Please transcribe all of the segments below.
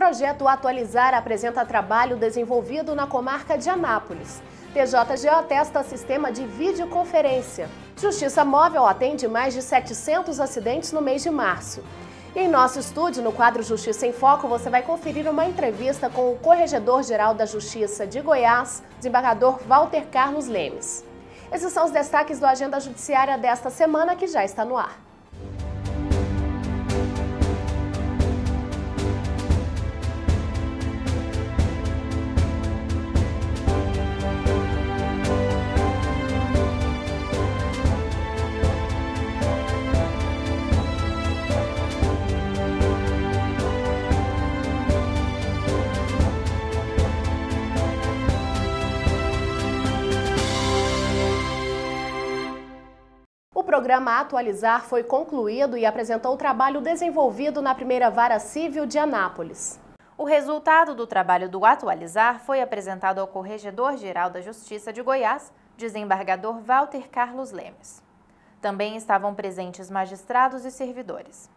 projeto Atualizar apresenta trabalho desenvolvido na comarca de Anápolis. TJGO testa sistema de videoconferência. Justiça Móvel atende mais de 700 acidentes no mês de março. E em nosso estúdio, no quadro Justiça em Foco, você vai conferir uma entrevista com o Corregedor-Geral da Justiça de Goiás, desembargador Walter Carlos Lemes. Esses são os destaques do Agenda Judiciária desta semana, que já está no ar. O programa Atualizar foi concluído e apresentou o trabalho desenvolvido na primeira Vara Civil de Anápolis. O resultado do trabalho do Atualizar foi apresentado ao Corregedor-Geral da Justiça de Goiás, desembargador Walter Carlos Lemes. Também estavam presentes magistrados e servidores.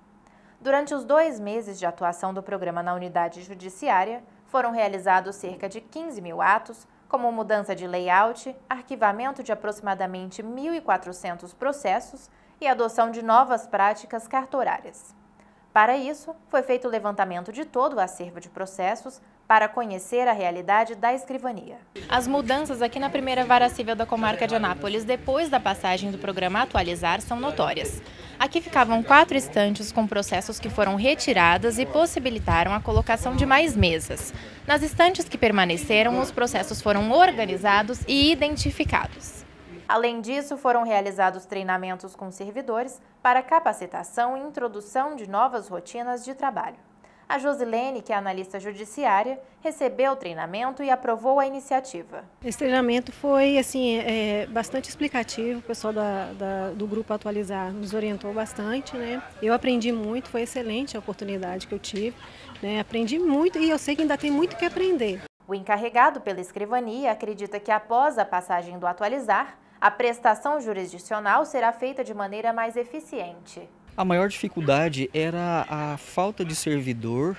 Durante os 2 meses de atuação do programa na unidade judiciária, foram realizados cerca de 15 mil atos, como mudança de layout, arquivamento de aproximadamente 1.400 processos e adoção de novas práticas cartorárias. Para isso, foi feito o levantamento de todo o acervo de processos para conhecer a realidade da escrivania. As mudanças aqui na primeira Vara Civil da comarca de Anápolis, depois da passagem do programa Atualizar, são notórias. Aqui ficavam 4 estantes com processos que foram retiradas e possibilitaram a colocação de mais mesas. Nas estantes que permaneceram, os processos foram organizados e identificados. Além disso, foram realizados treinamentos com servidores para capacitação e introdução de novas rotinas de trabalho. A Josilene, que é analista judiciária, recebeu o treinamento e aprovou a iniciativa. Esse treinamento foi bastante explicativo, o pessoal do Grupo Atualizar nos orientou bastante, né? Eu aprendi muito, foi excelente a oportunidade que eu tive, né? Aprendi muito e eu sei que ainda tem muito que aprender. O encarregado pela escrivania acredita que após a passagem do Atualizar, a prestação jurisdicional será feita de maneira mais eficiente. A maior dificuldade era a falta de servidor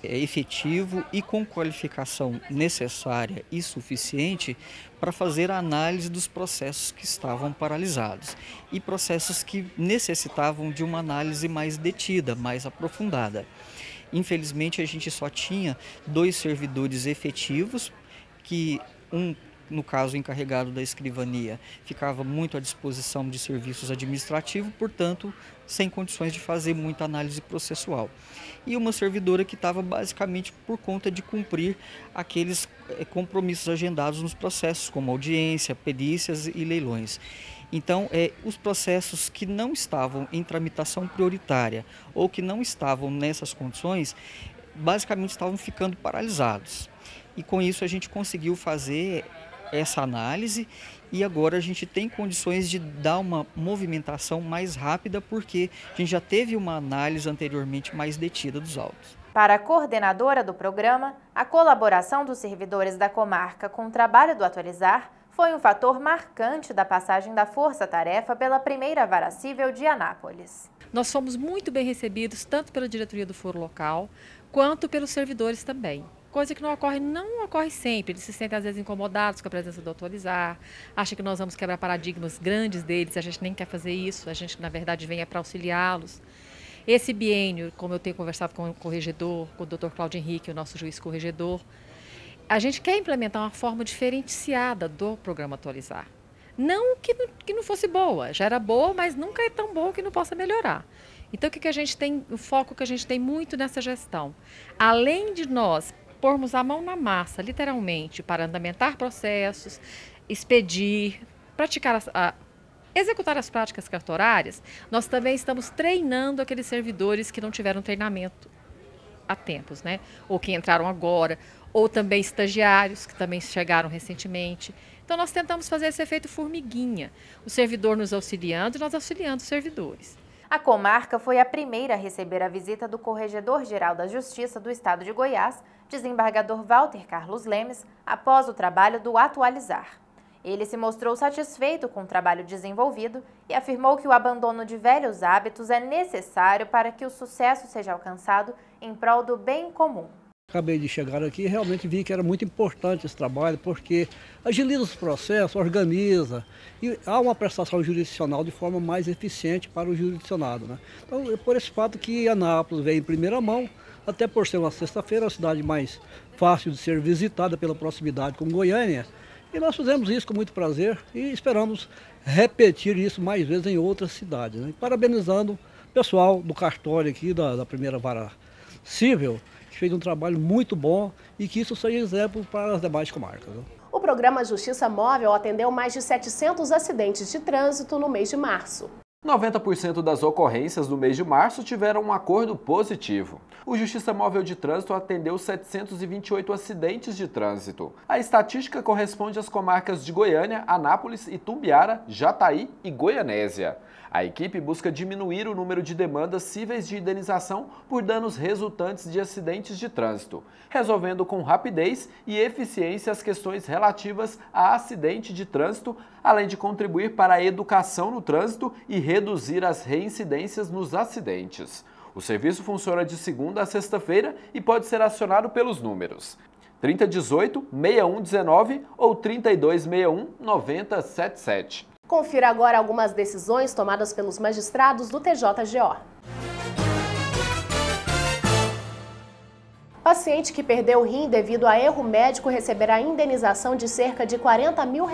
efetivo e com qualificação necessária e suficiente para fazer a análise dos processos que estavam paralisados e processos que necessitavam de uma análise mais detida, mais aprofundada. Infelizmente, a gente só tinha 2 servidores efetivos, que no caso encarregado da escrivania, ficava muito à disposição de serviços administrativos, portanto, sem condições de fazer muita análise processual. E uma servidora que estava basicamente por conta de cumprir aqueles compromissos agendados nos processos, como audiência, perícias e leilões. Então, os processos que não estavam em tramitação prioritária ou que não estavam nessas condições, basicamente estavam ficando paralisados. E com isso a gente conseguiu fazer essa análise e agora a gente tem condições de dar uma movimentação mais rápida porque a gente já teve uma análise anteriormente mais detida dos autos. Para a coordenadora do programa, a colaboração dos servidores da comarca com o trabalho do Atualizar foi um fator marcante da passagem da força-tarefa pela primeira Vara Civil de Anápolis. Nós fomos muito bem recebidos tanto pela diretoria do foro local quanto pelos servidores também. Coisa que não ocorre sempre, eles se sentem às vezes incomodados com a presença do Atualizar, acham que nós vamos quebrar paradigmas grandes deles, a gente nem quer fazer isso, a gente na verdade vem para auxiliá-los. Esse biênio, como eu tenho conversado com o corregedor, com o Dr. Cláudio Henrique, o nosso juiz corregedor, a gente quer implementar uma forma diferenciada do programa Atualizar. Não que não fosse boa, já era boa, mas nunca é tão boa que não possa melhorar. Então o que a gente tem, o foco que a gente tem muito nessa gestão, além de nós pormos a mão na massa, literalmente, para andamentar processos, expedir, executar as práticas cartorárias, nós também estamos treinando aqueles servidores que não tiveram treinamento há tempos, né? Ou que entraram agora, ou também estagiários que também chegaram recentemente. Então nós tentamos fazer esse efeito formiguinha, o servidor nos auxiliando e nós auxiliando os servidores. A comarca foi a primeira a receber a visita do Corregedor-Geral da Justiça do Estado de Goiás, desembargador Walter Carlos Lemes, após o trabalho do Atualizar. Ele se mostrou satisfeito com o trabalho desenvolvido e afirmou que o abandono de velhos hábitos é necessário para que o sucesso seja alcançado em prol do bem comum. acabei de chegar aqui e realmente vi que era muito importante esse trabalho, porque agiliza os processos, organiza e há uma prestação jurisdicional de forma mais eficiente para o jurisdicionado, né? Então, por esse fato que Anápolis vem em primeira mão, até por ser uma sexta-feira, a cidade mais fácil de ser visitada pela proximidade com Goiânia, e nós fizemos isso com muito prazer e esperamos repetir isso mais vezes em outras cidades, né? Parabenizando o pessoal do cartório aqui da primeira vara civil, que fez um trabalho muito bom e que isso seja exemplo para as demais comarcas, né? O programa Justiça Móvel atendeu mais de 700 acidentes de trânsito no mês de março. 90% das ocorrências do mês de março tiveram um acordo positivo. O Justiça Móvel de Trânsito atendeu 728 acidentes de trânsito. A estatística corresponde às comarcas de Goiânia, Anápolis, Itumbiara, Jataí e Goianésia. A equipe busca diminuir o número de demandas cíveis de indenização por danos resultantes de acidentes de trânsito, resolvendo com rapidez e eficiência as questões relativas a acidente de trânsito, além de contribuir para a educação no trânsito e reduzir as reincidências nos acidentes. O serviço funciona de segunda a sexta-feira e pode ser acionado pelos números 3018-6119 ou 3261-9077. Confira agora algumas decisões tomadas pelos magistrados do TJGO. Paciente que perdeu o rim devido a erro médico receberá indenização de cerca de R$40 mil.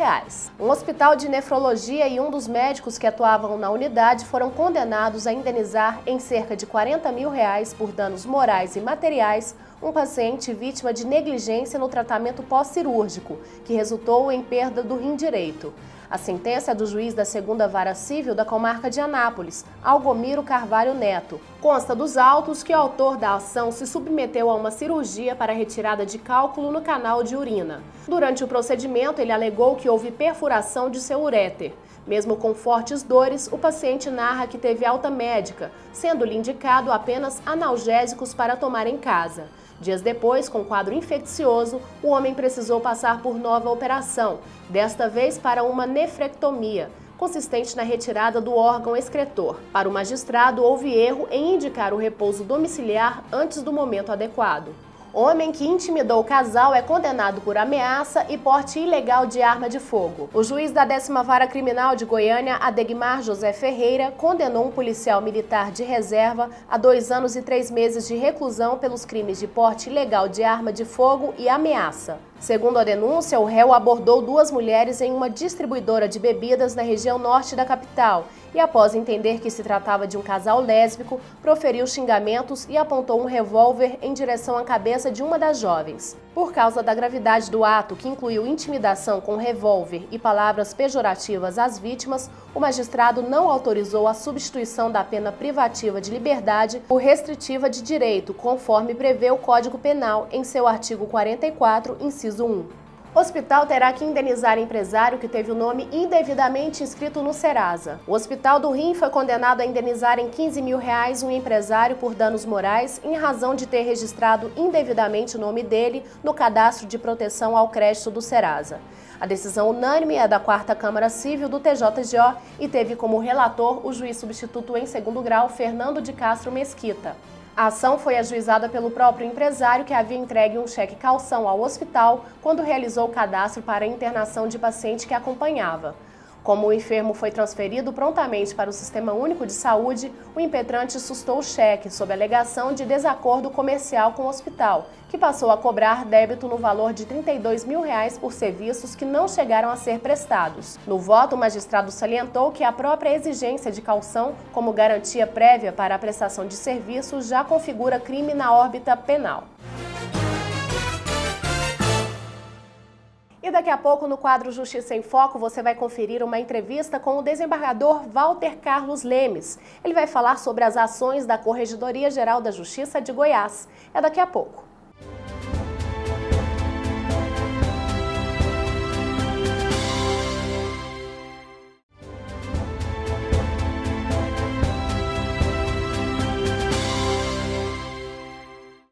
Um hospital de nefrologia e um dos médicos que atuavam na unidade foram condenados a indenizar em cerca de R$40 mil por danos morais e materiais um paciente vítima de negligência no tratamento pós-cirúrgico, que resultou em perda do rim direito. A sentença é do juiz da 2ª Vara Civil da comarca de Anápolis, Algomiro Carvalho Neto. Consta dos autos que o autor da ação se submeteu a uma cirurgia para retirada de cálculo no canal de urina. Durante o procedimento, ele alegou que houve perfuração de seu uréter. Mesmo com fortes dores, o paciente narra que teve alta médica, sendo-lhe indicado apenas analgésicos para tomar em casa. Dias depois, com quadro infeccioso, o homem precisou passar por nova operação, desta vez para uma nefrectomia, consistente na retirada do órgão excretor. Para o magistrado, houve erro em indicar o repouso domiciliar antes do momento adequado. Homem que intimidou o casal é condenado por ameaça e porte ilegal de arma de fogo. O juiz da 10ª Vara Criminal de Goiânia, Adegmar José Ferreira, condenou um policial militar de reserva a 2 anos e 3 meses de reclusão pelos crimes de porte ilegal de arma de fogo e ameaça. Segundo a denúncia, o réu abordou 2 mulheres em uma distribuidora de bebidas na região norte da capital e, após entender que se tratava de um casal lésbico, proferiu xingamentos e apontou um revólver em direção à cabeça de uma das jovens. Por causa da gravidade do ato, que incluiu intimidação com revólver e palavras pejorativas às vítimas, o magistrado não autorizou a substituição da pena privativa de liberdade por restritiva de direito, conforme prevê o Código Penal em seu artigo 44, inciso 1. O hospital terá que indenizar empresário que teve o nome indevidamente inscrito no Serasa. O Hospital do Rim foi condenado a indenizar em R$15 mil um empresário por danos morais em razão de ter registrado indevidamente o nome dele no cadastro de proteção ao crédito do Serasa. A decisão unânime é da 4ª Câmara Civil do TJGO e teve como relator o juiz substituto em 2º grau, Fernando de Castro Mesquita. A ação foi ajuizada pelo próprio empresário que havia entregue um cheque calção ao hospital quando realizou o cadastro para a internação de paciente que acompanhava. Como o enfermo foi transferido prontamente para o Sistema Único de Saúde, o impetrante sustou o cheque sob alegação de desacordo comercial com o hospital, que passou a cobrar débito no valor de R$32 mil por serviços que não chegaram a ser prestados. No voto, o magistrado salientou que a própria exigência de calção como garantia prévia para a prestação de serviços já configura crime na órbita penal. E daqui a pouco, no quadro Justiça em Foco, você vai conferir uma entrevista com o desembargador Walter Carlos Lemes. Ele vai falar sobre as ações da Corregedoria Geral da Justiça de Goiás. É daqui a pouco.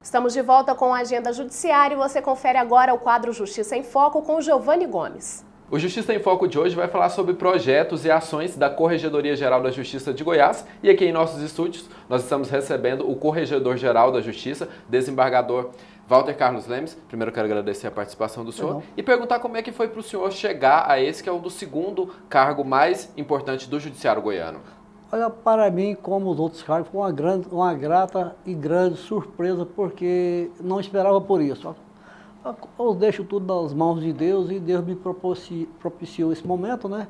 Estamos de volta com a Agenda Judiciária e você confere agora o quadro Justiça em Foco com Giovanni Gomes. O Justiça em Foco de hoje vai falar sobre projetos e ações da Corregedoria Geral da Justiça de Goiás. E aqui em nossos estúdios nós estamos recebendo o Corregedor-Geral da Justiça, desembargador Walter Carlos Lemes. Primeiro quero agradecer a participação do senhor e perguntar como é que foi para o senhor chegar a esse que é o do segundo cargo mais importante do Judiciário goiano. Olha, para mim, como os outros cargos, foi uma grata e grande surpresa, porque não esperava por isso. Eu deixo tudo nas mãos de Deus e Deus me propiciou esse momento, né?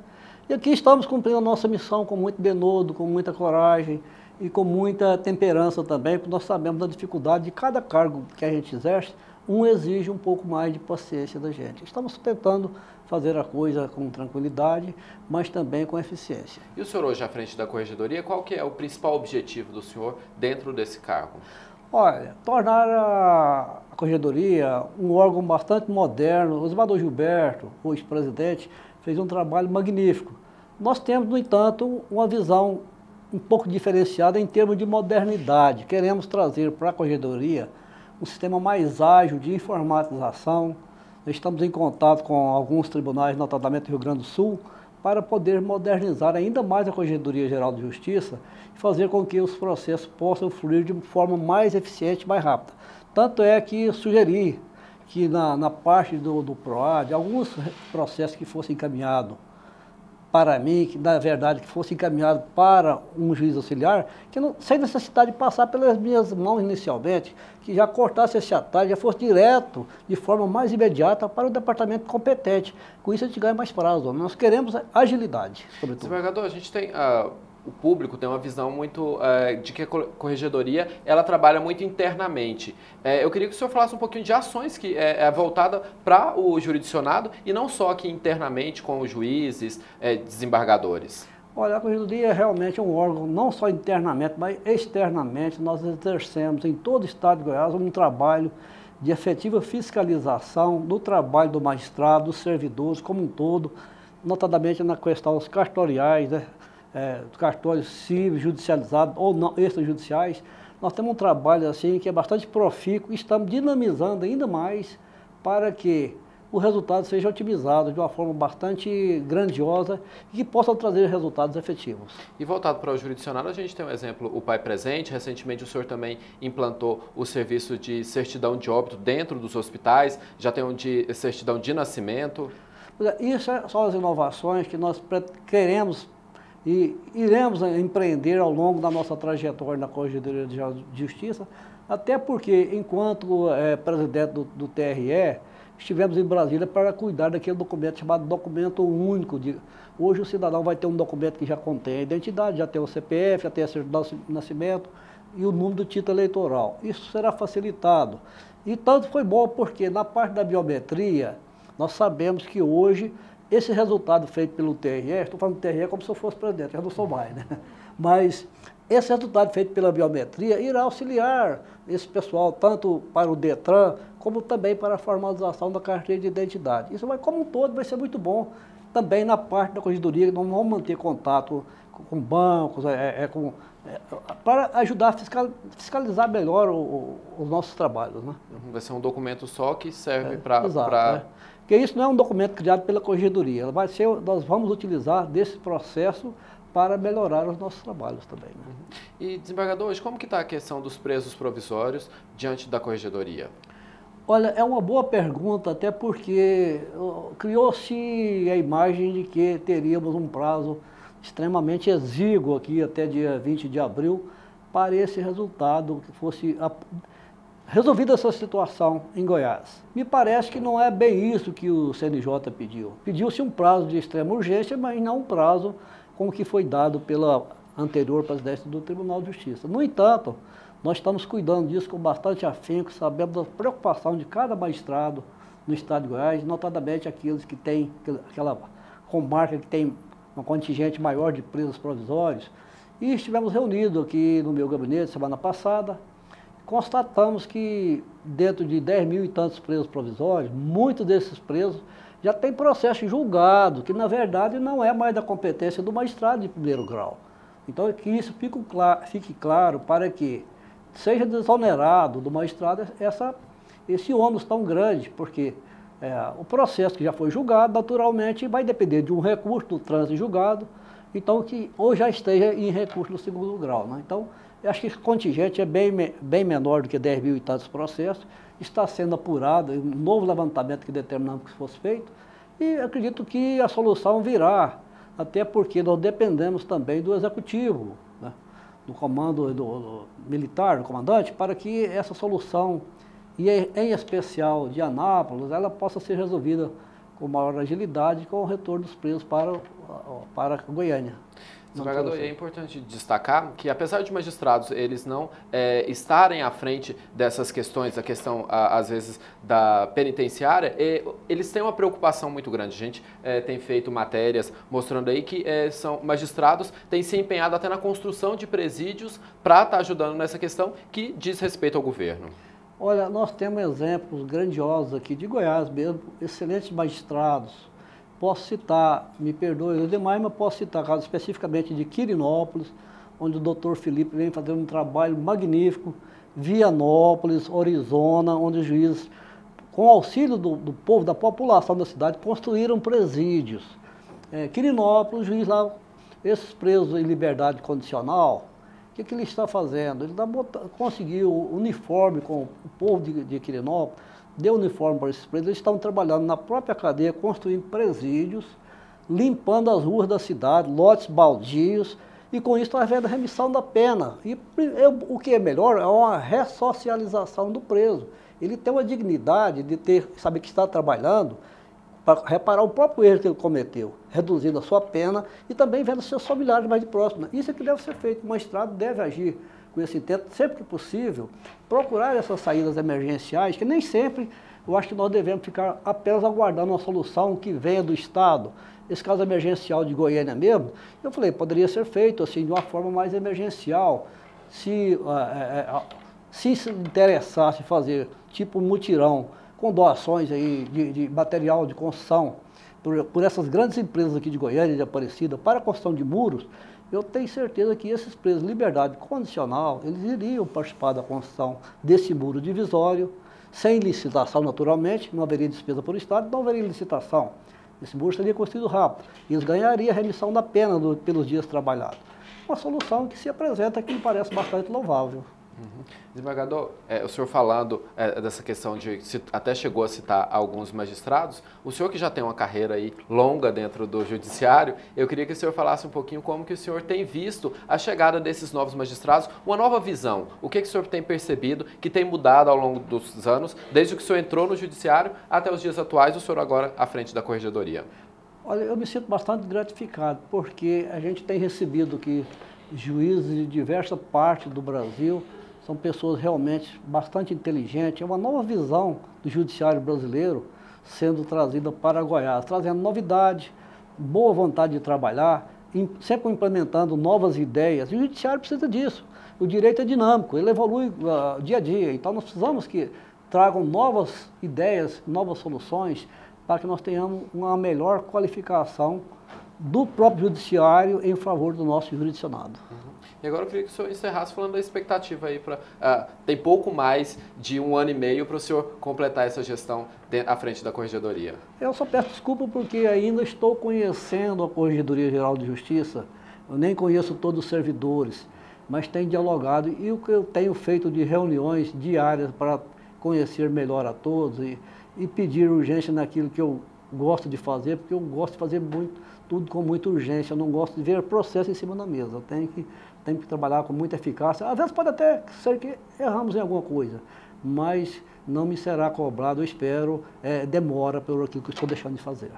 E aqui estamos cumprindo a nossa missão com muito denodo, com muita coragem e com muita temperança também, porque nós sabemos da dificuldade de cada cargo que a gente exerce, exige um pouco mais de paciência da gente. Estamos tentando fazer a coisa com tranquilidade, mas também com eficiência. E o senhor hoje à frente da Corregedoria, qual que é o principal objetivo do senhor dentro desse cargo? Olha, tornar a Corregedoria um órgão bastante moderno. O Osvaldo Gilberto, o ex-presidente, fez um trabalho magnífico. Nós temos, no entanto, uma visão um pouco diferenciada em termos de modernidade. Queremos trazer para a Corregedoria um sistema mais ágil de informatização. Nós estamos em contato com alguns tribunais, notadamente do Rio Grande do Sul, para poder modernizar ainda mais a Corregedoria Geral de Justiça e fazer com que os processos possam fluir de forma mais eficiente e mais rápida. Tanto é que sugeri que na parte do PROAD, alguns processos que fossem encaminhados para mim, que na verdade que fosse encaminhado para um juiz auxiliar, que não, sem necessidade de passar pelas minhas mãos inicialmente, que já cortasse esse atalho, já fosse direto, de forma mais imediata, para o departamento competente. Com isso a gente ganha mais prazo. Nós queremos agilidade, sobretudo. Desembargador, a gente tem... O público tem uma visão muito de que a Corregedoria ela trabalha muito internamente. Eu queria que o senhor falasse um pouquinho de ações que é voltada para o jurisdicionado e não só aqui internamente com os juízes, desembargadores. Olha, a Corregedoria realmente é um órgão, não só internamente, mas externamente. Nós exercemos em todo o estado de Goiás um trabalho de efetiva fiscalização do trabalho do magistrado, dos servidores como um todo, notadamente na questão dos cartoriais, né? Cartórios cíveis, judicializados ou não, extrajudiciais. Nós temos um trabalho assim que é bastante profícuo e estamos dinamizando ainda mais para que o resultado seja otimizado de uma forma bastante grandiosa e que possa trazer resultados efetivos. E voltado para o jurisdicionado, a gente tem um exemplo, o Pai Presente. Recentemente o senhor também implantou o serviço de certidão de óbito dentro dos hospitais, já tem um de certidão de nascimento. Isso são as inovações que nós queremos e iremos empreender ao longo da nossa trajetória na Corregedoria de Justiça, até porque, enquanto presidente do TRE, estivemos em Brasília para cuidar daquele documento chamado documento único. Hoje o cidadão vai ter um documento que já contém a identidade, já tem o CPF, já tem a certidão de nascimento e o número do título eleitoral. Isso será facilitado. E tanto foi bom porque na parte da biometria, nós sabemos que hoje esse resultado feito pelo TRE, estou falando do TRE como se eu fosse presidente, já não sou mais, né? Mas esse resultado feito pela biometria irá auxiliar esse pessoal, tanto para o DETRAN, como também para a formalização da carteira de identidade. Isso vai, como um todo, vai ser muito bom. Também na parte da Corregedoria, nós vamos manter contato com bancos, para ajudar a fiscalizar melhor os nossos trabalhos, né? Vai ser um documento só que serve para... Porque isso não é um documento criado pela Corregedoria, nós vamos utilizar desse processo para melhorar os nossos trabalhos também. Né? E, desembargador, hoje como que está a questão dos presos provisórios diante da Corregedoria? Olha, é uma boa pergunta, até porque criou-se a imagem de que teríamos um prazo extremamente exíguo aqui até dia 20 de abril para esse resultado, que fosse resolvida essa situação em Goiás. Me parece que não é bem isso que o CNJ pediu. Pediu-se um prazo de extrema urgência, mas não um prazo como que foi dado pela anterior presidência do Tribunal de Justiça. No entanto, nós estamos cuidando disso com bastante afinco, sabemos da preocupação de cada magistrado no estado de Goiás, notadamente aqueles que têm aquela comarca que tem um contingente maior de presos provisórios. E estivemos reunidos aqui no meu gabinete semana passada. Constatamos que dentro de 10 mil e tantos presos provisórios, muitos desses presos já têm processo julgado, que na verdade não é mais da competência do magistrado de primeiro grau. Então que isso fique claro para que seja desonerado do magistrado esse ônus tão grande, porque o processo que já foi julgado, naturalmente, vai depender de um recurso do trânsito julgado, então ou já esteja em recurso no segundo grau, né? Então, eu acho que esse contingente é bem menor do que 10 mil e tantos processos, está sendo apurado, um novo levantamento que determinamos que fosse feito, e acredito que a solução virá, até porque nós dependemos também do executivo, né, do comando do militar, do comandante, para que essa solução, e em especial de Anápolis, ela possa ser resolvida com maior agilidade, com o retorno dos presos para Goiânia. Desembargador, é importante destacar que, apesar de magistrados eles não estarem à frente dessas questões, a questão, às vezes, da penitenciária, eles têm uma preocupação muito grande. A gente tem feito matérias mostrando aí que magistrados têm se empenhado até na construção de presídios para estar ajudando nessa questão que diz respeito ao governo. Olha, nós temos exemplos grandiosos aqui de Goiás mesmo, excelentes magistrados. Posso citar, me perdoe os demais, mas posso citar casos especificamente de Quirinópolis, onde o doutor Felipe vem fazendo um trabalho magnífico, Vianópolis, Orizona, onde os juízes, com auxílio do povo, da população da cidade, construíram presídios. Quirinópolis, o juiz lá, esses presos em liberdade condicional, o que ele está fazendo? Ele conseguiu uniforme com o povo de Quirinópolis, deu uniforme para esses presos, eles estão trabalhando na própria cadeia, construindo presídios, limpando as ruas da cidade, lotes baldios, e com isso estão havendo a remissão da pena. E o que é melhor é uma ressocialização do preso. Ele tem uma dignidade de saber que está trabalhando para reparar o próprio erro que ele cometeu, reduzindo a sua pena e também vendo seus familiares mais de próximo. Isso é que deve ser feito. O magistrado deve agir com esse intento, sempre que possível, procurar essas saídas emergenciais, que nem sempre eu acho que nós devemos ficar apenas aguardando uma solução que venha do Estado. Esse caso emergencial de Goiânia mesmo, eu falei, poderia ser feito assim, de uma forma mais emergencial, se se interessasse fazer tipo mutirão, com doações aí de material de construção, por essas grandes empresas aqui de Goiânia, de Aparecida, para a construção de muros, eu tenho certeza que esses presos de liberdade condicional, eles iriam participar da construção desse muro divisório, sem licitação naturalmente, não haveria despesa por Estado, não haveria licitação. Esse muro seria construído rápido, e eles ganhariam a remissão da pena pelos dias trabalhados. Uma solução que se apresenta que me parece bastante louvável. Desembargador, o senhor falando dessa questão de, até chegou a citar alguns magistrados, o senhor que já tem uma carreira aí longa dentro do judiciário, eu queria que o senhor falasse um pouquinho como que o senhor tem visto a chegada desses novos magistrados, uma nova visão, o que o senhor tem percebido que tem mudado ao longo dos anos, desde que o senhor entrou no judiciário até os dias atuais, o senhor agora à frente da Corregedoria? Olha, eu me sinto bastante gratificado, porque a gente tem recebido aqui juízes de diversas partes do Brasil. São pessoas realmente bastante inteligentes, é uma nova visão do judiciário brasileiro sendo trazida para Goiás, trazendo novidade, boa vontade de trabalhar, sempre implementando novas ideias. E o judiciário precisa disso. O direito é dinâmico, ele evolui dia a dia, então nós precisamos que tragam novas ideias, novas soluções, para que nós tenhamos uma melhor qualificação do próprio judiciário em favor do nosso jurisdicionado. E agora eu queria que o senhor encerrasse falando da expectativa aí para... tem pouco mais de 1 ano e meio para o senhor completar essa gestão à frente da Corregedoria. Eu só peço desculpa porque ainda estou conhecendo a Corregedoria Geral de Justiça, eu nem conheço todos os servidores, mas tenho dialogado e o que eu tenho feito de reuniões diárias para conhecer melhor a todos e pedir urgência naquilo que eu gosto de fazer, porque eu gosto de fazer tudo com muita urgência, eu não gosto de ver processo em cima da mesa, eu tenho que trabalhar com muita eficácia. Às vezes pode até ser que erramos em alguma coisa, mas não me será cobrado, eu espero, demora pelo aquilo que eu estou deixando de fazer.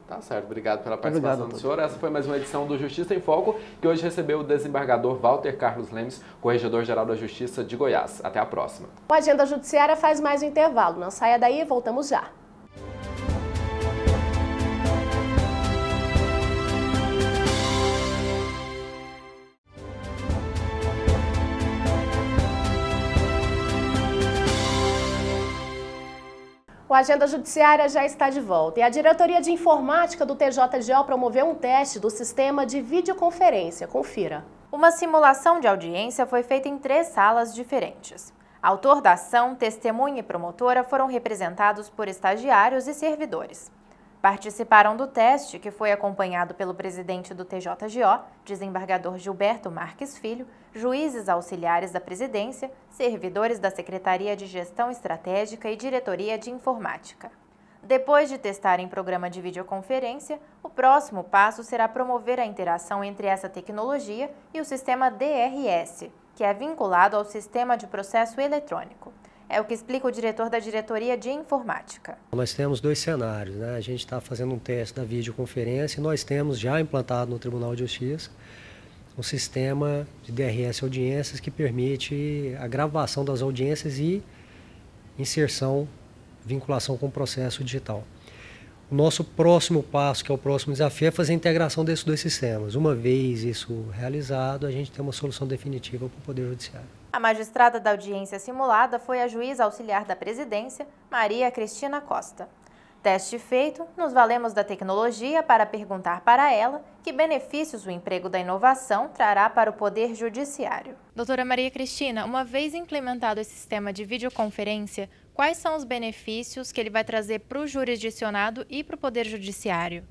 Tá certo, obrigado pela participação do senhor. Essa foi mais uma edição do Justiça em Foco, que hoje recebeu o desembargador Walter Carlos Lemes, Corregedor-Geral da Justiça de Goiás. Até a próxima. O Agenda Judiciária faz mais um intervalo. Não saia daí, voltamos já. O Agenda Judiciária já está de volta e a Diretoria de Informática do TJGO promoveu um teste do sistema de videoconferência. Confira. Uma simulação de audiência foi feita em 3 salas diferentes. Autor da ação, testemunha e promotora foram representados por estagiários e servidores. Participaram do teste, que foi acompanhado pelo presidente do TJGO, desembargador Gilberto Marques Filho, juízes auxiliares da presidência, servidores da Secretaria de Gestão Estratégica e Diretoria de Informática. Depois de testarem programa de videoconferência, o próximo passo será promover a interação entre essa tecnologia e o sistema DRS, que é vinculado ao Sistema de Processo Eletrônico. É o que explica o diretor da Diretoria de Informática. Nós temos dois cenários, né? A gente está fazendo um teste da videoconferência e nós temos já implantado no Tribunal de Justiça um sistema de DRS audiências que permite a gravação das audiências e inserção, vinculação com o processo digital. O nosso próximo passo, que é o próximo desafio, é fazer a integração desses dois sistemas. Uma vez isso realizado, a gente tem uma solução definitiva para o Poder Judiciário. A magistrada da audiência simulada foi a juíza auxiliar da presidência, Maria Cristina Costa. Teste feito, nos valemos da tecnologia para perguntar para ela que benefícios o emprego da inovação trará para o Poder Judiciário. Doutora Maria Cristina, uma vez implementado esse sistema de videoconferência, quais são os benefícios que ele vai trazer para o jurisdicionado e para o Poder Judiciário?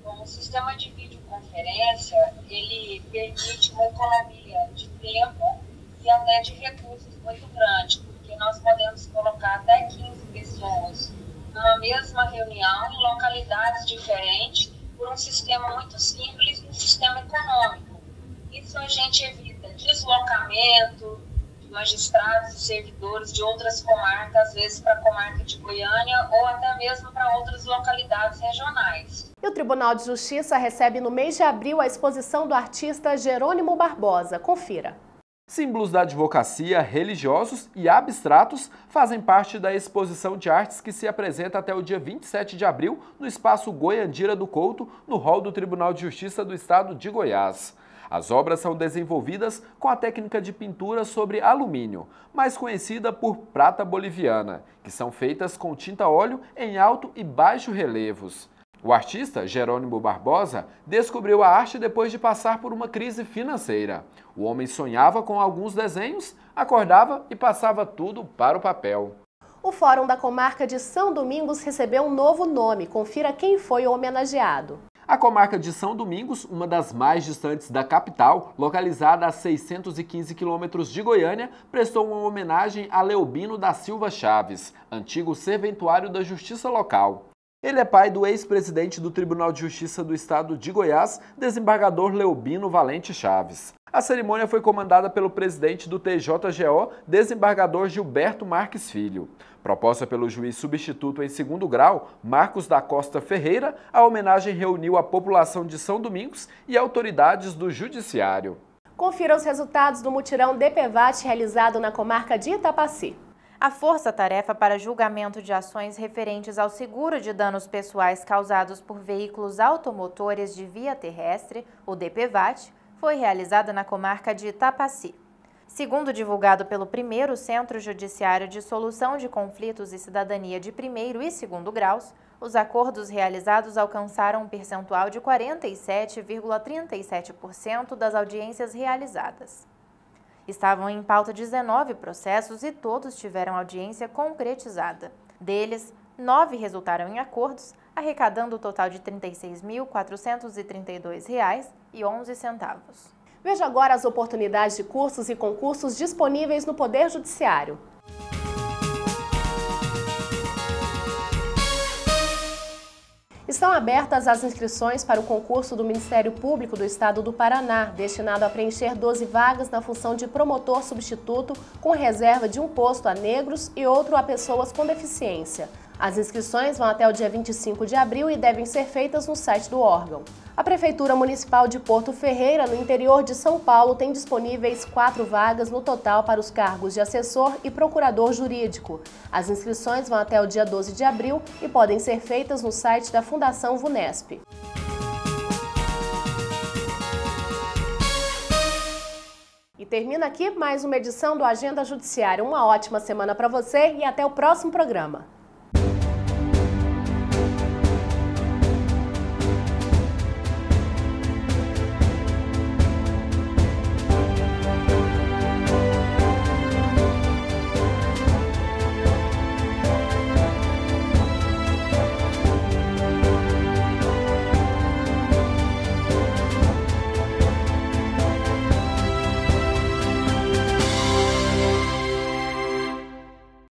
Bom, o sistema de videoconferência, ele permite uma economia de tempo e até de recursos muito grande, porque nós podemos colocar até 15 pessoas numa mesma reunião em localidades diferentes por um sistema muito simples e um sistema econômico. Isso a gente evita deslocamento de magistrados e servidores de outras comarcas, às vezes para a comarca de Goiânia ou até mesmo para outras localidades regionais. E o Tribunal de Justiça recebe no mês de abril a exposição do artista Jerônimo Barbosa. Confira. Símbolos da advocacia, religiosos e abstratos fazem parte da exposição de artes que se apresenta até o dia 27 de abril no espaço Goiandira do Couto, no hall do Tribunal de Justiça do Estado de Goiás. As obras são desenvolvidas com a técnica de pintura sobre alumínio, mais conhecida por prata boliviana, que são feitas com tinta óleo em alto e baixo relevos. O artista, Jerônimo Barbosa, descobriu a arte depois de passar por uma crise financeira. O homem sonhava com alguns desenhos, acordava e passava tudo para o papel. O Fórum da Comarca de São Domingos recebeu um novo nome. Confira quem foi o homenageado. A comarca de São Domingos, uma das mais distantes da capital, localizada a 615 quilômetros de Goiânia, prestou uma homenagem a Leobino da Silva Chaves, antigo serventuário da Justiça Local. Ele é pai do ex-presidente do Tribunal de Justiça do Estado de Goiás, desembargador Leobino Valente Chaves. A cerimônia foi comandada pelo presidente do TJGO, desembargador Gilberto Marques Filho. Proposta pelo juiz substituto em segundo grau, Marcos da Costa Ferreira, a homenagem reuniu a população de São Domingos e autoridades do Judiciário. Confira os resultados do mutirão DPVAT realizado na comarca de Itapaci. A força-tarefa para julgamento de ações referentes ao seguro de danos pessoais causados por veículos automotores de via terrestre, o DPVAT, foi realizada na comarca de Itapaci. Segundo divulgado pelo primeiro Centro Judiciário de Solução de Conflitos e Cidadania de primeiro e segundo graus, os acordos realizados alcançaram um percentual de 47,37% das audiências realizadas. Estavam em pauta 19 processos e todos tiveram audiência concretizada. Deles, 9 resultaram em acordos, arrecadando o total de R$ 36.432,11. Veja agora as oportunidades de cursos e concursos disponíveis no Poder Judiciário. Estão abertas as inscrições para o concurso do Ministério Público do Estado do Paraná, destinado a preencher 12 vagas na função de promotor substituto, com reserva de um posto a negros e outro a pessoas com deficiência. As inscrições vão até o dia 25 de abril e devem ser feitas no site do órgão. A Prefeitura Municipal de Porto Ferreira, no interior de São Paulo, tem disponíveis 4 vagas no total para os cargos de assessor e procurador jurídico. As inscrições vão até o dia 12 de abril e podem ser feitas no site da Fundação VUNESP. E termina aqui mais uma edição do Agenda Judiciária. Uma ótima semana para você e até o próximo programa.